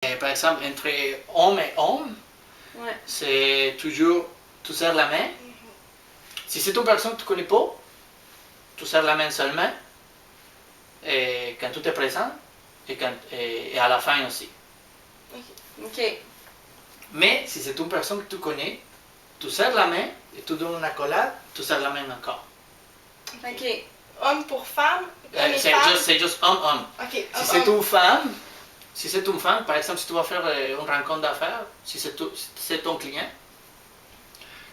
Et par exemple, entre homme et homme, c'est toujours, tu serres la main. Si c'est une personne que tu ne connais pas, tu serres la main seulement, et quand tu es présent, et à la fin aussi. OK. Mais si c'est une personne que tu connais, tu serres la main, et tu donnes une accolade, tu serres la main encore. OK. Homme pour femme? C'est juste homme-homme. OK. Si c'est une femme, par exemple, si tu vas faire une rencontre d'affaires, si c'est ton client,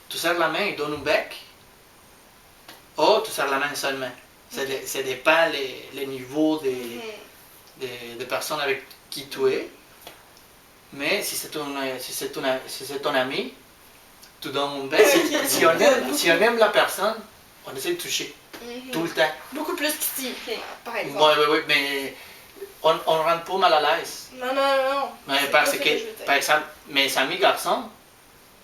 tu serres la main et donnes un bec, ou tu serres la main seulement. Ça dépend les niveaux des personnes avec qui tu es. Mais si c'est ton ami, tu donnes un bec. Si on aime la personne, on essaie de toucher tout le temps. Beaucoup plus qu'ici, par exemple. Oui, mais on ne rend pas mal à l'aise. Non. Mais parce que, par exemple, mes amis garçons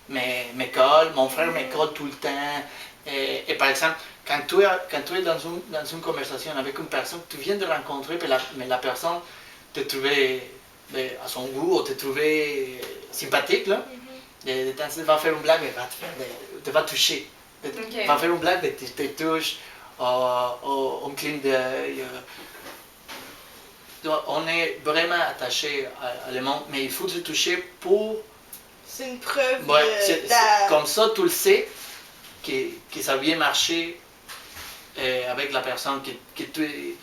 m'écolent, mon frère m'école tout le temps. Et par exemple, quand tu es dans une conversation avec une personne que tu viens de rencontrer, mais la personne te trouvait à son goût, ou te trouvait sympathique, là, de temps en temps, va faire une blague, te va toucher. Va faire une blague, te touche, un clin d'œil. On est vraiment attaché à le monde, mais il faut se toucher pour... C'est une preuve comme ça, tu le sais que ça vient marcher avec la personne que tu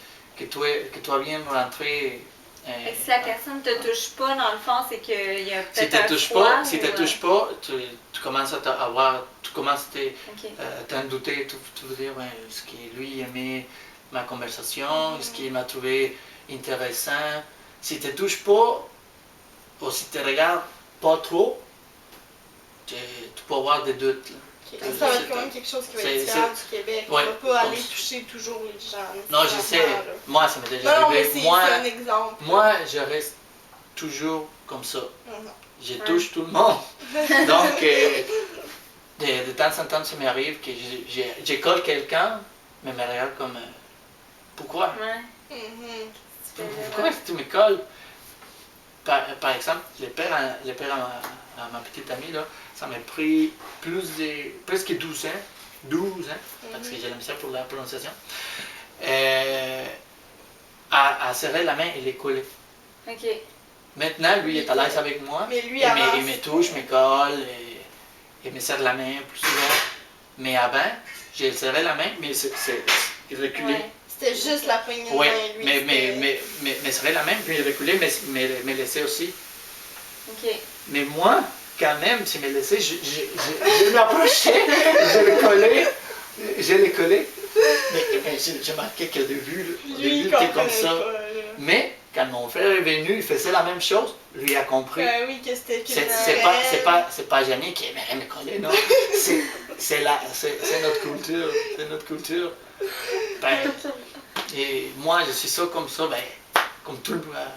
as bien rentré. Si la personne ne te touche pas, dans le fond, c'est qu'il y a peut-être Si tu ne te touches pas, tu commences à t'en douter, tu veux dire, est-ce que lui aimait ma conversation, est-ce qu'il m'a trouvé intéressant. Si tu ne te touches pas, ou si tu ne regardes pas trop, tu peux avoir des doutes. Là. Ça va être quand même quelque chose qui va être différent du Québec. On ne va pas aller toucher toujours les gens. Non, je sais. Moi, ça m'est déjà arrivé. C'est un exemple. Moi, je reste toujours comme ça. Je touche tout le monde. Donc, de temps en temps, ça m'arrive que j'école quelqu'un, mais me regarde comme... pourquoi? Pourquoi est-ce que tu m'écoles? Par exemple, le père à ma petite amie, là, ça m'a pris presque 12 ans, parce que j'ai la misère pour la prononciation, à serrer la main et les coller. Maintenant, lui est à l'aise avec moi, mais lui, il me touche, m'écolle, et me serre la main plus souvent. Mais avant, j'ai serré la main, mais il reculait. C'était juste la poignée de main, lui. Mais serrer la main, puis il reculait, mais me laissait aussi. Mais moi, quand même, s'il me laissait, je m'approchais, je le collais. Mais j'ai marqué qu'au début, il était comme ça. Mais quand mon frère est venu, il faisait la même chose, lui a compris. Oui, que c'était c'est pas Janine qui aimerait me coller, non. C'est notre culture. Et moi, je suis ça comme ça, comme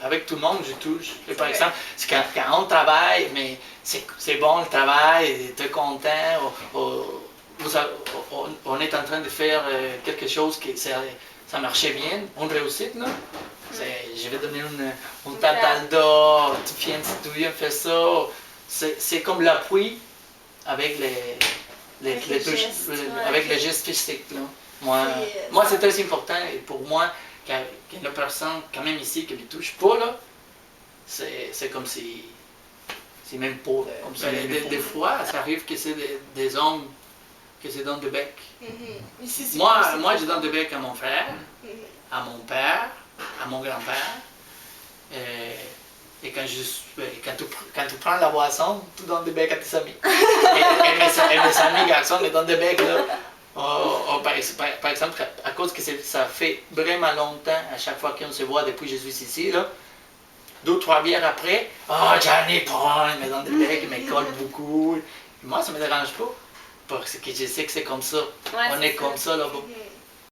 avec tout le monde, je touche. Et par exemple, quand on travaille, mais c'est bon le travail, tu es content, on est en train de faire quelque chose que ça marchait bien, on réussit, non? Je vais donner une tape dans le dos, tu viens faire ça. C'est comme l'appui avec les gestes physiques. Là. Moi c'est très important et pour moi, quand une personne, quand même ici, qui ne me touche pas, là, c'est comme si. C'est même pas. Comme ça. Des fois, ça arrive que c'est des hommes qui se donnent de bec. Moi, je donne de bec à mon frère, à mon père, à mon grand-père. Et quand tu prends la boisson, tu donnes des becs à tes amis. et mes amis garçons me donnent des becs. Là. Par exemple, à cause que ça fait vraiment longtemps, à chaque fois qu'on se voit depuis que je suis ici, là, 2-3 bières après, j'en ai pas, ils me donnent des becs, ils me collent beaucoup. Moi, ça ne me dérange pas, parce que je sais que c'est comme ça. On est comme ça là-bas.